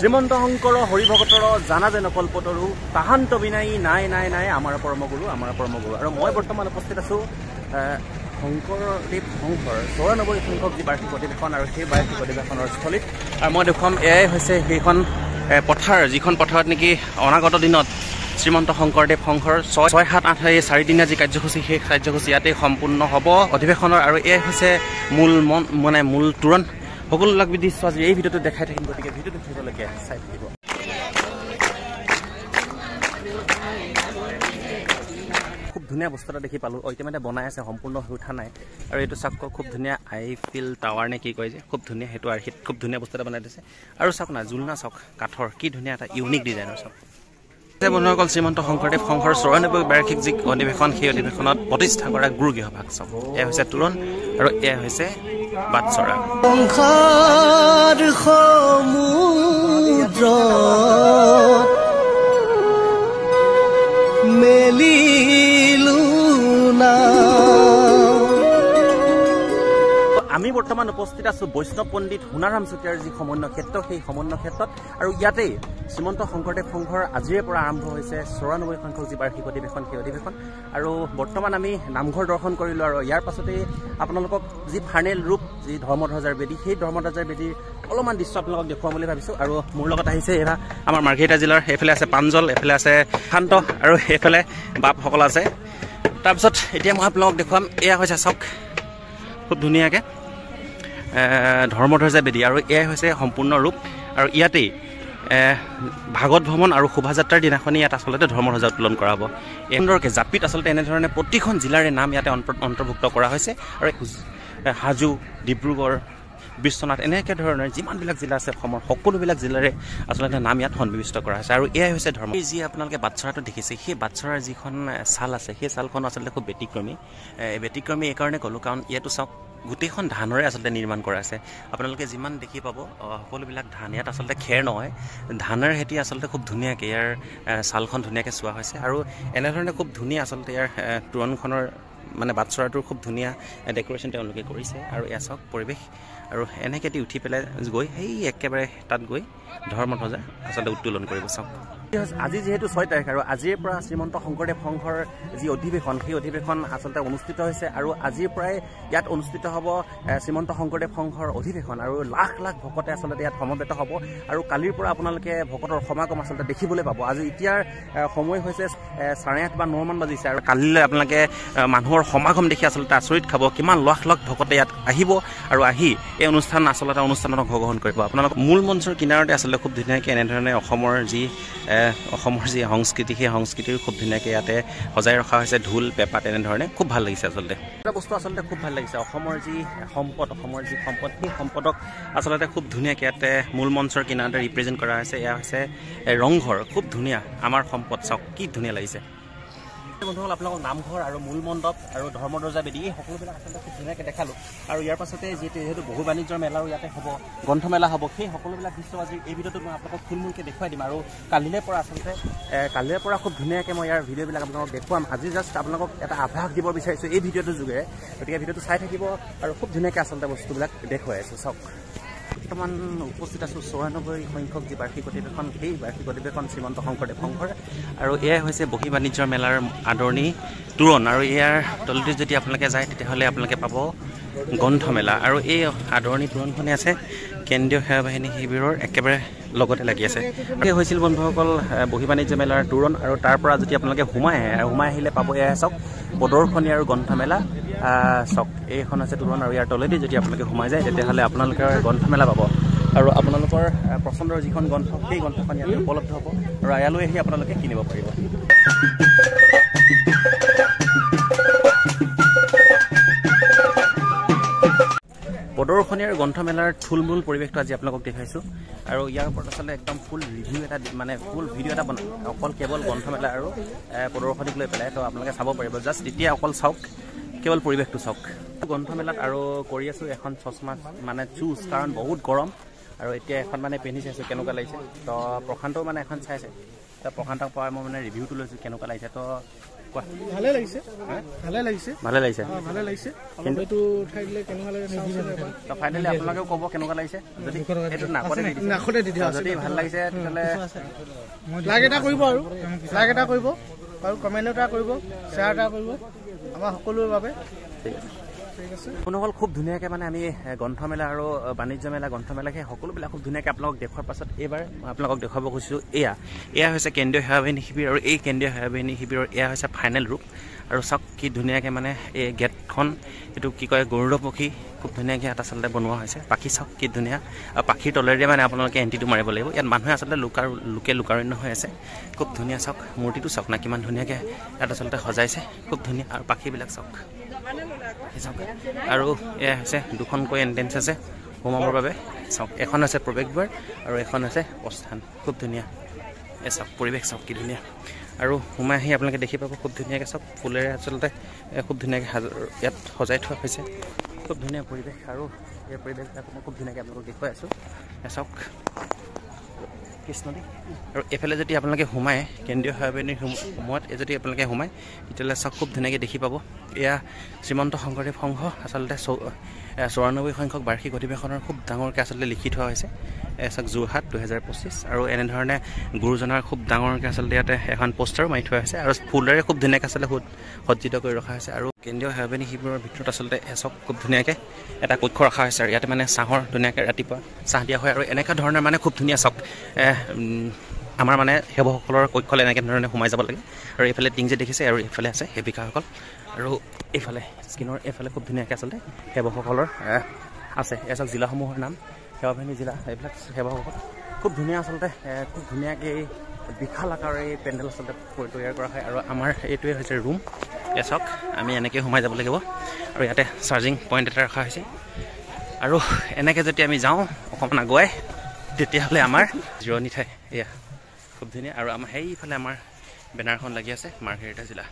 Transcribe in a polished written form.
শ্ৰীমন্ত শংকৰ হৰিভকতৰ জানা যে নকল্পতৰু তাহান্ত বিনাই নাই নাই নাই আমাৰ পৰমগুৰু আৰু মই বৰ্তমান উপস্থিত আছোঁ শংকৰদেৱ সংঘৰ ৯৪ সংখ্যক যি বাৰ্ষিক অধিৱেশন আৰু সেই বাৰ্ষিক অধিৱেশনৰ স্থলীত আৰু মই দেখুৱাম এয়াই হৈছে সেইখন পথাৰ যিখন পথাৰত নেকি অনাগত দিনত শ্ৰীমন্ত শংকৰদেৱ সংঘৰ ৬-৭-৮ এই ৪ দিনীয়া যি কাৰ্যসূচী সেই কাৰ্যসূচী ইয়াতে সম্পূৰ্ণ হ'ব অধিৱেশনৰ আৰু এয়াই হৈছে মূল তোৰণ সকলোবিলাক দৃশ্য আজি এই ভিডিঅ'টো দেখাই থাকিম গতিকে ভিডিঅ'টো শেষলৈকে চাই থাকিব খুব ধুনীয়া বস্তু এটা দেখি পালোঁ ইতিমধ্যে বনাই আছে সম্পূৰ্ণ হৈ উঠা নাই আৰু এইটো চাওক খুব ধুনীয়া আইফিল টাৱাৰ নে কি কয় যে খুব ধুনীয়া সেইটো আৰ্হিত খুব ধুনীয়া বস্তু এটা বনাই দিছে আৰু চাওক না জোলনা চাওক কাঠৰ কি ধুনীয়া এটা ইউনিক ডিজাইনৰ চাওক বন্ধুসকল শ্ৰীমন্ত শংকৰদেৱ সংঘৰ ৯৪ বাৰ্ষিক যি অধিৱেশন সেই অধিৱেশনত প্ৰতিষ্ঠা কৰা গুৰুগৃহ ভাগ চাওক এয়া হৈছে তোৰণ আৰু এয়া হৈছে বাটচৰা সমুদ্ৰ মেলিলো না আমি বৰ্তমান উপস্থিত আছোঁ বৈষ্ণৱ পণ্ডিত সোণাৰাম চুতীয়াৰ যি সমন্বয় ক্ষেত্ৰ সেই সমন্বয় ক্ষেত্ৰত আৰু ইয়াতেই শ্ৰীমন্ত শংকৰদেৱ সংঘৰ আজিৰে পৰা আৰম্ভ হৈছে ৯৪ সংখ্যক যি বাৰ্ষিক অধিৱেশন সেই অধিৱেশন আৰু বৰ্তমান আমি নামঘৰ দৰ্শন কৰিলোঁ আৰু ইয়াৰ পাছতেই আপোনালোকক যি ফাইনেল ৰূপ যি ধৰ্মধ্বজাৰ বেদী সেই ধৰ্মধ্বজাৰ বেদীৰ অলপমান দৃশ্য আপোনালোকক দেখুৱাম বুলি ভাবিছোঁ আৰু মোৰ লগত আহিছে এয়া আমাৰ মাৰ্ঘেৰিটা জিলাৰ এইফালে আছে প্ৰাঞ্জল এইফালে আছে শান্ত আৰু সেইফালে বাপসকল আছে তাৰপিছত এতিয়া মই আপোনালোকক দেখুৱাম এয়া হৈছে চাওক খুব ধুনীয়াকৈ ধৰ্মধ্বজা বেদী আৰু এয়াই হৈছে সম্পূৰ্ণ ৰূপ আৰু ইয়াতেই ভাগৱত ভ্ৰমণ আৰু শোভাযাত্ৰাৰ দিনাখনি ইয়াত আচলতে ধৰ্মধ্বজা উত্তোলন কৰা হ'ব এনেদৰে জাপিত আচলতে এনেধৰণে প্ৰতিখন জিলাৰে নাম ইয়াতে অন্তৰ্ভুক্ত কৰা হৈছে আৰু হাজো ডিব্ৰুগড় বিশ্বনাথ এনেকৈ ধৰণৰ যিমানবিলাক জিলা আছে অসমৰ সকলোবিলাক জিলাৰে আচলতে নাম ইয়াত সন্নিৱিষ্ট কৰা হৈছে আৰু এয়াই হৈছে ধৰ্ম যি আপোনালোকে বাটচৰাটো দেখিছে সেই বাটচৰাৰ যিখন ছাল আছে সেই ছালখন আচলতে খুব ব্যতিক্ৰমী এইকাৰণে ক'লোঁ কাৰণ ইয়াতো চাওক গোটেইখন ধানৰে আচলতে নিৰ্মাণ কৰা আছে আপোনালোকে যিমান দেখি পাব সকলোবিলাক ধান ইয়াত আচলতে খেৰ নহয় ধানৰ খেতি আচলতে খুব ধুনীয়াকৈ ইয়াৰ ছালখন ধুনীয়াকৈ চোৱা হৈছে আৰু এনেধৰণে খুব ধুনীয়া আচলতে ইয়াৰ তোৰণখনৰ মানে বাটচৰাটোৰ খুব ধুনীয়া ডেক'ৰেশ্যন তেওঁলোকে কৰিছে আৰু এয়া চাওক পৰিৱেশ আৰু এনেকৈ উঠি পেলাই গৈ সেই একেবাৰে তাত গৈ ধৰ্মধ্বজা আচলতে উত্তোলন কৰিব চাওক আজি যিহেতু ৬ তাৰিখ আৰু আজিৰ পৰা শ্ৰীমন্ত শংকৰদেৱ সংঘৰ যি অধিৱেশন সেই অধিৱেশন আচলতে অনুষ্ঠিত হৈছে আৰু আজিৰ পৰাই ইয়াত অনুষ্ঠিত হ'ব শ্ৰীমন্ত শংকৰদেৱ সংঘৰ অধিৱেশন আৰু লাখ লাখ ভকতে আচলতে ইয়াত সমবেত হ'ব আৰু কালিৰ পৰা আপোনালোকে ভকতৰ সমাগম আচলতে দেখিবলৈ পাব আজি এতিয়াৰ সময় হৈছে 8:30 বা 9 মান বাজিছে আৰু কালিলৈ আপোনালোকে মানুহৰ সমাগম দেখি আচলতে আচৰিত খাব কিমান লাখ লাখ ভকতে ইয়াত আহিব আৰু আহি এই অনুষ্ঠানত অংশগ্ৰহণ কৰিব আপোনালোক মূল মঞ্চৰ কিনাৰতে আচলতে খুব ধুনীয়াকৈ এনেধৰণে অসমৰ যি সংস্কৃতি সেই সংস্কৃতিৰ খুব ধুনীয়াকৈ ইয়াতে সজাই ৰখা হৈছে ঢোল পেঁপা তেনেধৰণে খুব ভাল লাগিছে আচলতে এটা বস্তু আচলতে খুব ভাল লাগিছে অসমৰ যি সম্পদ সেই সম্পদক আচলতে খুব ধুনীয়াকৈ ইয়াতে মূল মঞ্চৰ কিনাৰতে ৰিপ্ৰেজেণ্ট কৰা হৈছে এয়া হৈছে ৰংঘৰ খুব ধুনীয়া আমাৰ সম্পদ চাওক কি ধুনীয়া লাগিছে বন্ধুসকল আপোনালোকক নামঘৰ আৰু মূল মণ্ডপ আৰু ধৰ্মধ্বজা বেদী এই সকলোবিলাক আচলতে খুব ধুনীয়াকৈ দেখালোঁ আৰু ইয়াৰ পাছতে যিহেতু বহু বাণিজ্যৰ মেলাও ইয়াতে হ'ব গ্ৰন্থমেলা হ'ব সেই সকলোবিলাক দৃশ্য আজি এই ভিডিঅ'টোত মই আপোনালোকক থুলমূলকৈ দেখুৱাই দিম আৰু কালিৰে পৰা খুব ধুনীয়াকৈ মই ইয়াৰ ভিডিঅ'বিলাক আপোনালোকক দেখুৱাম আজি জাষ্ট আপোনালোকক এটা আভাস দিব বিচাৰিছোঁ এই ভিডিঅ'টোৰ যোগেৰে গতিকে ভিডিঅ'টো চাই থাকিব আৰু খুব ধুনীয়াকৈ আচলতে বস্তুবিলাক দেখুৱাই আছোঁ চাওক বৰ্তমান উপস্থিত আছোঁ ৯৪ সংখ্যক যি বাৰ্ষিক অধিৱেশন সেই বাৰ্ষিক অধিৱেশন শ্ৰীমন্ত শংকৰদেৱ সংঘৰ আৰু এয়াই হৈছে বহী বাণিজ্যৰ মেলাৰ আদৰণি তোৰণ আৰু ইয়াৰ তলতে যদি আপোনালোকে যায় তেতিয়াহ'লে আপোনালোকে পাব গ্ৰন্থমেলা আৰু এই আদৰণি তোৰণখনে আছে কেন্দ্ৰীয় সেৱা বাহিনী শিবিৰৰ একেবাৰে লগতে লাগি আছে এই হৈছিল বন্ধুসকল বহী বাণিজ্য মেলাৰ তোৰণ আৰু তাৰ পৰা যদি আপোনালোকে সোমাই আহিলে পাব এয়া চাওক প্ৰদৰ্শনী আৰু গ্ৰন্থমেলা চাওক এইখন আছে তোৰণ আৰু ইয়াৰ তলেদি যদি আপোনালোকে সোমাই যায় তেতিয়াহ'লে আপোনালোকে গ্ৰন্থমেলা পাব আৰু আপোনালোকৰ পচন্দৰ যিখন গ্ৰন্থ সেই গ্ৰন্থখন ইয়াতে উপলব্ধ হ'ব আৰু ইয়ালৈ আহি আপোনালোকে কিনিব পাৰিব প্ৰদৰ্শনী আৰু গ্ৰন্থমেলাৰ থুলমূল পৰিৱেশটো আজি আপোনালোকক দেখাইছোঁ আৰু ইয়াৰ ওপৰত আচলতে একদম ফুল ৰিভিউ এটা মানে ফুল ভিডিঅ' এটা বনাই অকল কেৱল গ্ৰন্থমেলা আৰু প্ৰদৰ্শনীক লৈ পেলাই তো আপোনালোকে চাব পাৰিব জাষ্ট এতিয়া অকল চাওক কেৱল পৰিৱেশটো চাওক গ্ৰন্থমেলাত আৰু কৰি আছোঁ এখন চশমা মানে চুজ কাৰণ বহুত গৰম আৰু এতিয়া এখন মানে পিন্ধি চাইছোঁ কেনেকুৱা লাগিছে তো প্ৰশান্তও মানে এখন চাইছে তো প্ৰশান্তক পৰা মই মানে ৰিভিউটো লৈছোঁ কেনেকুৱা লাগিছে তো কোৱা ভালে লাগিছে ভালে লাগিছে ভালে লাগিছে ভালে লাগিছে কিন্তু এইটো ঠাই দিলে কেনেকুৱা লাগে তো ফাইনেলি আপোনালোকেও ক'ব কেনেকুৱা লাগিছে যদি এইটো নাকতে দি দিয়া যদি ভাল লাগিছে তেতিয়াহ'লে লাইক এটা কৰিব আৰু লাইক এটা কৰিব আৰু কমেণ্ট এটা কৰিব শ্বেয়াৰ এটা কৰিব আমাৰ সকলোৰে বাবে ঠিক আছে কোনোসকল খুব ধুনীয়াকৈ মানে আমি গ্ৰন্থমেলা আৰু বাণিজ্য মেলা গ্ৰন্থমেলা সেই সকলোবিলাক খুব ধুনীয়াকৈ আপোনালোকক দেখুৱাৰ পাছত এইবাৰ মই আপোনালোকক দেখুৱাব খুজিছোঁ এয়া হৈছে কেন্দ্ৰীয় সেৱাবাহিনী শিবিৰ আৰু এই কেন্দ্ৰীয় সেৱাবাহিনী শিবিৰৰ এয়া হৈছে ফাইনেল ৰূপ আৰু চাওক কি ধুনীয়াকৈ মানে এই গেটখন এইটো কি কয় গৰুড় পক্ষী খুব ধুনীয়াকৈ ইয়াত আচলতে বনোৱা হৈছে পাখি চাওক কি ধুনীয়া আৰু পাখিৰ তলেৰে মানে আপোনালোকে এণ্ট্ৰিটো মাৰিব লাগিব ইয়াত মানুহে আচলতে লোকাৰণ্য হৈ আছে খুব ধুনীয়া চাওক মূৰ্তিটো চাওক না কিমান ধুনীয়াকৈ ইয়াত আচলতে সজাইছে খুব ধুনীয়া আৰু পাখিবিলাক চাওক আৰু এয়া হৈছে দুখনকৈ এণ্ট্ৰেঞ্চ আছে সোমাবৰ বাবে চাওক এখন আছে প্ৰৱেশদ্বাৰ আৰু এখন আছে প্ৰস্থান খুব ধুনীয়া এই চাওক পৰিৱেশ চাওক কি ধুনীয়া আৰু সোমাই আহি আপোনালোকে দেখি পাব খুব ধুনীয়াকৈ চাওক ফুলেৰে আচলতে খুব ধুনীয়াকৈ ইয়াত সজাই থোৱা হৈছে খুব ধুনীয়া পৰিৱেশ আৰু এই পৰিৱেশবিলাক মই খুব ধুনীয়াকৈ আপোনালোকক দেখুৱাই আছোঁ চাওক কৃষ্ণদী আৰু এইফালে যদি আপোনালোকে সোমায় কেন্দ্ৰীয় সেৱাবাহিনীৰ সময়ত যদি আপোনালোকে সোমায় তেতিয়াহ'লে চাওক খুব ধুনীয়াকৈ দেখি পাব এয়া শ্ৰীমন্ত শংকৰদেৱ সংঘ আচলতে 94 সংখ্যক বাৰ্ষিক অধিৱেশনৰ খুব ডাঙৰকৈ আচলতে লিখি থোৱা হৈছে চাওক যোৰহাট 2025 আৰু এনেধৰণে গুৰুজনাৰ খুব ডাঙৰকৈ আচলতে ইয়াতে এখন পোষ্টাৰো মাৰি থোৱা হৈছে আৰু ফুলেৰে খুব ধুনীয়াকৈ আচলতে সজ্জিত কৰি ৰখা হৈছে আৰু কেন্দ্ৰীয় সেৱাবাহিনী শিবিৰৰ ভিতৰত আচলতে চাওক খুব ধুনীয়াকৈ এটা কক্ষ ৰখা হৈছে আৰু ইয়াতে মানে চাহৰ ধুনীয়াকৈ ৰাতিপুৱা চাহ দিয়া হয় আৰু এনেকুৱা ধৰণৰ মানে খুব ধুনীয়া চাওক আমাৰ মানে সেৱকসকলৰ কক্ষলৈ এনেকৈ ধৰণে সোমাই যাব লাগে আৰু এইফালে টিং যে দেখিছে আৰু এইফালে আছে সেৱিকাসকল আৰু এইফালে স্কিনৰ এইফালে খুব ধুনীয়াকৈ আচলতে সেৱকসকলৰ আছে এই চাওক জিলাসমূহৰ নাম সেৱাবাহিনী জিলা এইবিলাক সেৱকসকল খুব ধুনীয়া আচলতে খুব ধুনীয়াকৈ এই বিশাল আকাৰৰ এই পেণ্ডেল আচলতে তৈয়াৰ কৰা হয় আৰু আমাৰ এইটোৱে হৈছে ৰুম এই চাওক আমি এনেকৈ সোমাই যাব লাগিব আৰু ইয়াতে চাৰ্জিং পইণ্ট এটা ৰখা হৈছে আৰু এনেকৈ যদি আমি যাওঁ অকণমান আগুৱাই তেতিয়াহ'লে আমাৰ জিৰণি ঠাই এয়া খুব ধুনীয়া আৰু আমাৰ সেইফালে আমাৰ বেনাৰখন লাগি আছে মাৰ্ঘেৰিটা জিলা